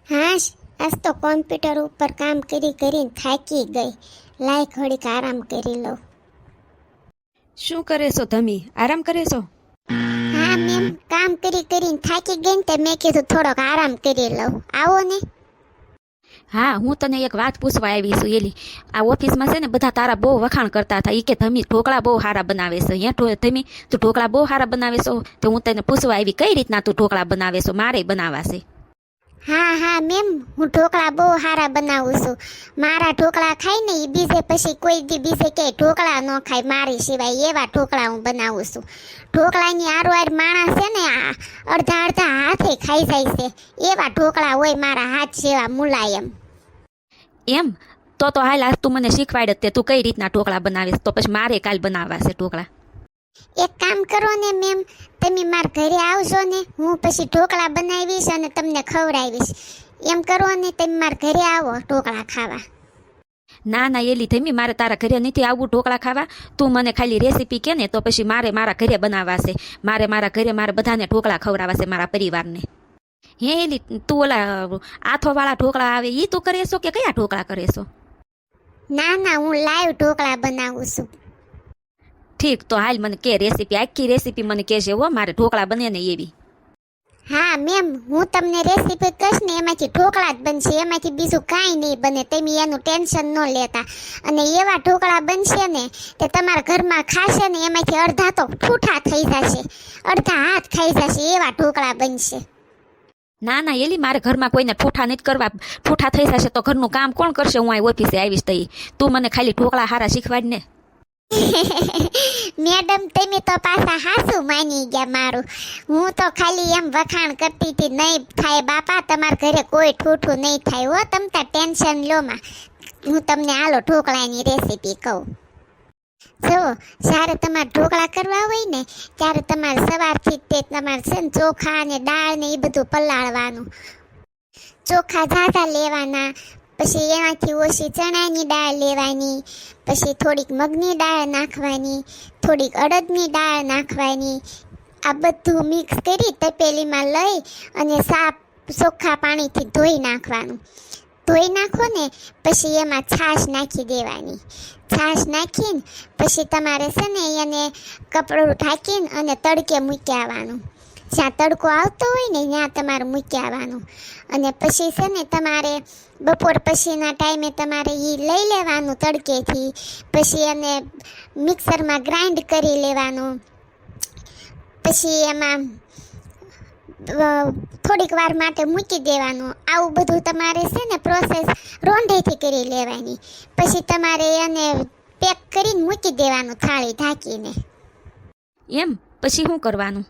હાશ, આજ તો કોમ્પ્યુટર ઉપર કામ કરીને થાકી ગઈ. લાય ઘડીક આરામ કરી લઉં. શું કરે છો ધમી? આરામ કરે છો? હા મેમ, કામ કરીને થાકી ગઈ ને તે મેં કીધું થોડોક આરામ કરી લઉં. આવો ને. હા, હું તને એક વાત પૂછવા આવી છું. એલી આ ઓફિસમાં છે ને બધા તારા બહુ વખાણ કરતા હતા. એ કે ધમી ઢોકળા બહુ સારા બનાવે છે. ધમી તું ઢોકળા બહુ સારા બનાવે છો. તો હું તને પૂછવા આવી કઈ રીતના તું ઢોકળા બનાવે છો, મારે બનાવવા છે. હા મેમ, હું ઢોકળા બહુ સારા બનાવું છું. મારા ઢોકળા ખાય ને એ બીજે પછી કોઈ દી બીજે કે ઢોકળા ન ખાય મારી સિવાય, એવા ઢોકળા હું બનાવું છું. ઢોકળાની આરોઆર માણસ છે ને અડધા અડધા હાથે ખાઈ જાય છે, એવા ઢોકળા હોય મારા હાથ જેવા મુલાયમ. એમ તો હાલ આજ તું મને શીખવાડ જ તે તું કઈ રીતના ઢોકળા બનાવીશ. તો પછી મારે કાલ બનાવવા છે ઢોકળા. એક કામ કરો ને મેમ, તમે મારા ઘરે આવશો ને, હું પછી ઢોકળા બનાવીશ અને તમને ખવડાવીશ. એમ કરો ને, તમે મારા ઘરે આવો ઢોકળા ખાવા. ના એલી ધમી, મારે તારા ઘરે નથી આવવું ઢોકળા ખાવા. તું મને ખાલી રેસીપી કે ને તો પછી મારે મારા ઘરે બનાવવા છે. મારા ઘરે મારે બધાને ઢોકળા ખવડાવવા છે, મારા પરિવારને. હે એલી, તું ઓલા આથોવાળા ઢોકળા આવે ઈ તું કરે છો કે કયા ઢોકળા કરે છો? ના, હું લાઈવ ઢોકળા બનાવું છું. ઠીક, તો હાલ મને કે રેસીપી, આખી રેસીપી મને કહેશે હો, મારે ઢોકળા બને ને એવી. હા મેમ, હું તમને રેસીપી કહીશ ને એમાંથી ઢોકળા જ બનશે, એમાંથી બીજું કાંઈ નહીં બને. તમે એનું ટેન્શન ન લેતા. અને એવા ઢોકળા બનશે ને તે તમારા ઘરમાં ખાશે ને એમાંથી અડધા તો ઠૂઠા થઈ જશે, અડધા હાથ ખાઈ જશે, એવા ઢોકળા બનશે. ના એલી, મારે ઘરમાં કોઈને ઠૂઠા નથી કરવા. ઠૂઠા થઈ જશે તો ઘરનું કામ કોણ કરશે? હું આ ઓફિસે આવીશ તઈ. તું મને ખાલી ઢોકળા હારા શીખવાડ ને. મેડમ, તમે તો પાછા હાસુ માની ગયા મારું. હું તો ખાલી એમ વખાણ કરતી હતી, નહીં થાય બાપા, તમારા ઘરે કોઈ ઠૂઠું નહીં થાય હો, તમતા ટેન્શન લો માં. હું તમને આલો ઢોકળાની રેસીપી કહું. જો, જ્યારે તમારે ઢોકળા કરવા હોય ને ત્યારે તમારે સવારથી તે તમારે છે ને ચોખા ને દાળ ને એ બધું પલાળવાનું. ચોખા ઝાઝા લેવાના, પછી એમાંથી ઓછી ચણાની દાળ લેવાની, પછી થોડીક મગની દાળ નાખવાની, થોડીક અડદની દાળ નાખવાની. આ બધું મિક્સ કરી તપેલીમાં લઈ અને સાફ ચોખ્ખા પાણીથી ધોઈ નાખવાનું. ધોઈ નાખો ને પછી એમાં છાશ નાખી દેવાની. છાશ નાખીને પછી તમારે છે ને એને કપડું ઢાંકીને અને તડકે મૂકી આવવાનું. જ્યાં તડકો આવતો હોય ને ત્યાં તમારે મૂકી આવવાનું. અને પછી છે ને તમારે બપોર પછીના ટાઈમે તમારે એ લઈ લેવાનું તડકેથી, પછી એને મિક્સરમાં ગ્રાઇન્ડ કરી લેવાનું. પછી એમાં થોડીક વાર માટે મૂકી દેવાનું. આવું બધું તમારે છે ને પ્રોસેસ રોંઢેથી કરી લેવાની. પછી તમારે એને પેક કરીને મૂકી દેવાનું થાળી ઢાંકીને. એમ પછી શું કરવાનું?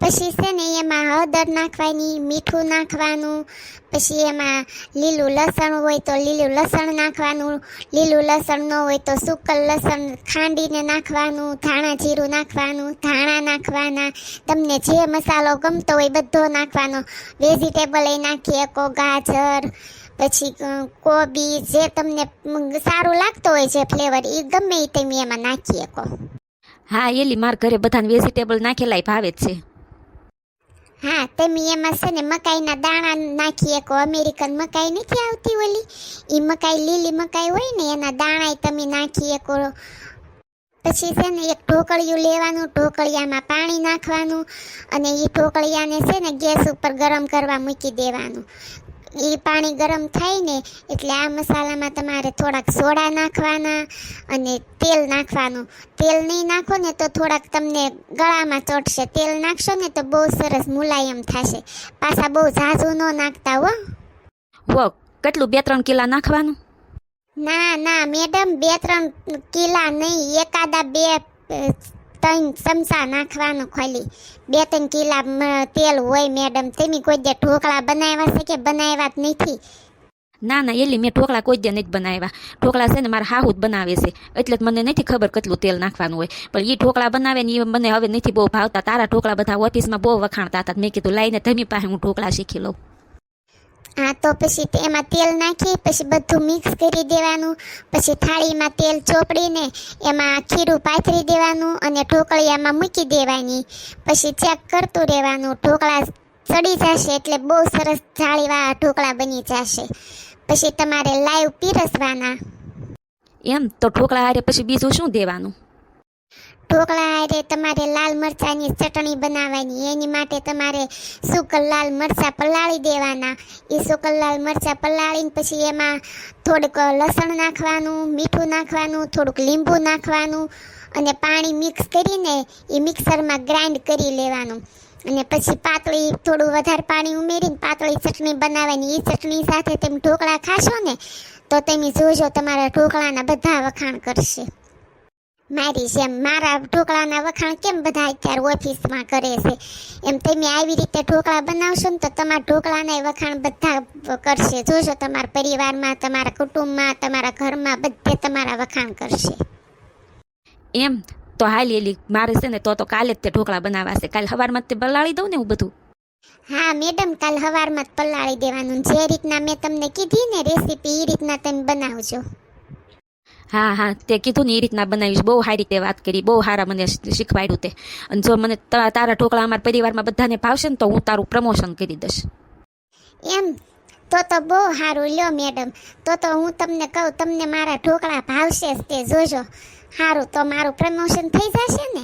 પછી છે ને એમાં હળદર નાખવાની, મીઠું નાખવાનું, પછી એમાં લીલું લસણ હોય તો લીલું લસણ નાખવાનું, લીલું લસણ ન હોય તો સૂકલ લસણ ખાંડીને નાખવાનું, ધાણા જીરું નાખવાનું, ધાણા નાખવાના, તમને જે મસાલો ગમતો હોય બધો નાખવાનો. વેજીટેબલ એ નાખી શકો, ગાજર, પછી કોબી, જે તમને સારું લાગતો હોય જે ફ્લેવર એ ગમે એ તમે એમાં નાખી શકો. હા એલી, મારા ઘરે બધાને વેજીટેબલ નાખેલાય ભાવે જ છે. હા, તમે એમાં છે ને મકાઈના દાણા નાખી શકો. અમેરિકન મકાઈ નથી આવતી ઓલી, એ મકાઈ લીલી મકાઈ હોય ને એના દાણા તમે નાખી શકો. પછી છે ને એક ઢોકળિયું લેવાનું, ઢોકળિયામાં પાણી નાખવાનું અને એ ઢોકળિયાને છે ને ગેસ ઉપર ગરમ કરવા મૂકી દેવાનું. એ પાણી ગરમ થાય ને એટલે આ મસાલામાં તમારે થોડાક સોડા નાખવાના અને તેલ નાખવાનું. તેલ નહીં નાખો ને તો થોડાક તમને ગળામાં ચોટશે. તેલ નાખશો ને તો બહુ સરસ મુલાયમ થશે. પાછા બહુ ઝાઝું ન નાખતા હો. વો, કેટલું 2-3 કિલા નાખવાનું? ના મેડમ, 2-3 કિલા નહીં, એકાદા 2-3 ચમચા નાખવાનું. ખાલી 2-3 કિલા તેલ હોય મેડમ. તમે કોઈ દે ઢોકળા બનાવ્યા છે કે બનાવ્યા જ નથી? ના એલી, મેં ઢોકળા કોઈ દે નથી બનાવ્યા. ઢોકળા છે ને મારા હાહુ જ બનાવે છે, એટલે જ મને નથી ખબર કેટલું તેલ નાખવાનું હોય. પણ એ ઢોકળા બનાવે ને એ મને હવે નથી બહુ ભાવતા. તારા ઢોકળા બધા ઓફિસમાં બહુ વખાણતા હતા. મેં કીધું લાઈને ધમી પાસે હું ઢોકળા શીખી લઉં. હા, તો પછી એમાં તેલ નાખી પછી બધું મિક્સ કરી દેવાનું. પછી થાળીમાં તેલ ચોપડીને એમાં ખીરું પાથરી દેવાનું અને ઢોકળિયામાં મૂકી દેવાની. પછી ચેક કરતું રહેવાનું. ઢોકળા ચડી જશે એટલે બહુ સરસ જાળીવાળા ઢોકળા બની જશે. પછી તમારે લાઈવ પીરસવાના. એમ તો ઢોકળા હારે પછી બીજું શું દેવાનું? ઢોકળા હારે તમારે લાલ મરચાંની ચટણી બનાવવાની. એની માટે તમારે સૂકલ લાલ મરચાં પલાળી દેવાના. એ સૂકલ લાલ મરચાં પલાળીને પછી એમાં થોડુંક લસણ નાખવાનું, મીઠું નાખવાનું, થોડુંક લીંબુ નાખવાનું અને પાણી મિક્સ કરીને એ મિક્સરમાં ગ્રાઇન્ડ કરી લેવાનું. અને પછી પાતળી થોડું વધારે પાણી ઉમેરીને પાતળી ચટણી બનાવવાની. એ ચટણી સાથે તમે ઢોકળા ખાશો ને તો તમે જોજો તમારા ઢોકળાના બધા વખાણ કરશે. મારી જેમ મારા ઢોકળાના વખાણ કેમ બધા અત્યારે ઓફિસમાં કરે છે, એમ તમે આવી રીતે ઢોકળા બનાવશો ને તો તમારા ઢોકળાના વખાણ બધા કરશે. જોજો તમારા પરિવારમાં, તમારા કુટુંબમાં, તમારા ઘરમાં બધે તમારા વખાણ કરશે. એમ તો હાલ એલી મારે છે ને તો કાલે જ તે ઢોકળા બનાવાશે. કાલે સવારમાં જ તે બલાળી દઉં ને હું બધું. હા મેડમ, કાલ સવારમાં જ પલાળી દેવાનું. જે રીતના મેં તમને કીધી ને રેસીપી એ રીતના તમે બનાવજો. હા હા, તે કીધું ને એ રીતના બનાવીશ. બહુ સારી રીતે વાત કરી, બહુ સારા મને શીખવાડ્યું તે. અને જો મને તારા ઢોકળા અમારા પરિવારમાં બધાને ભાવશે ને તો હું તારું પ્રમોશન કરી દઈશ. એમ તો બહુ સારું. લ્યો મેડમ, તો હું તમને કહું, તમને મારા ઢોકળા ભાવશે જ તે જોજો. સારું, તો મારું પ્રમોશન થઈ જશે ને?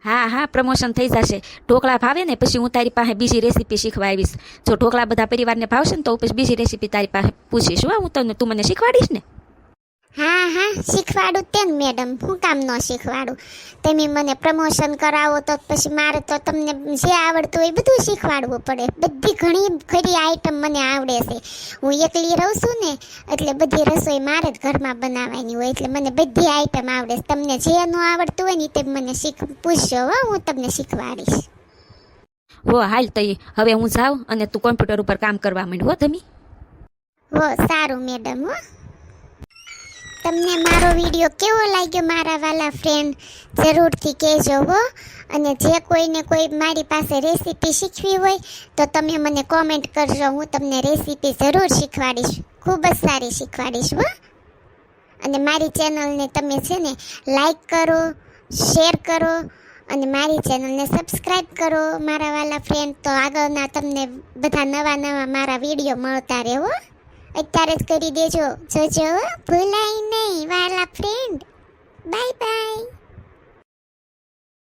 હા હા, પ્રમોશન થઈ જશે. ઢોકળા ભાવે ને પછી હું તારી પાસે બીજી રેસીપી શીખવા આવીશ. જો ઢોકળા બધા પરિવારને ભાવશે ને તો પછી બીજી રેસીપી તારી પાસે પૂછીશ. હું તું મને શીખવાડીશ ને? હા હા, શીખવાડું તે ને મેડમ, હું કામ ન શીખવાડું. તમે મને પ્રમોશન કરાવો તો પછી મારે તો તમને જે આવડતું હોય એ બધું શીખવાડવું પડે. બધી ઘણી ખરી આઈટમ મને આવડે છે. હું એકલી રહું છું ને એટલે બધી રસોઈ મારે જ ઘરમાં બનાવવાની હોય, એટલે મને બધી આઈટમ આવડે છે. તમને જે ન આવડતું હોય ને તે મને પૂછજો, હો, હું તમને શીખવાડીશ. હો હાલ તો હવે હું જાઉં અને તું કોમ્પ્યુટર ઉપર કામ કરવા માંડ. હો ધમી. હો સારું મેડમ. હો, તમને મારો વિડીયો કેવો લાગ્યો મારા વાલા ફ્રેન્ડ, જરૂરથી કહેજો હો. અને જે કોઈને કોઈ મારી પાસે રેસીપી શીખવી હોય તો તમે મને કોમેન્ટ કરજો. હું તમને રેસીપી જરૂર શીખવાડીશ, ખૂબ જ સારી શીખવાડીશ હો. અને મારી ચેનલને તમે છે ને લાઈક કરો, શેર કરો અને મારી ચેનલને સબસ્ક્રાઈબ કરો મારા વાલા ફ્રેન્ડ. તો આગળના તમને બધા નવા મારા વિડીયો મળતા રહે હો. અત્યારે જ કરી દેજો, જોજો, ભૂલાય નહીં વાલા ફ્રેન્ડ. Bye bye.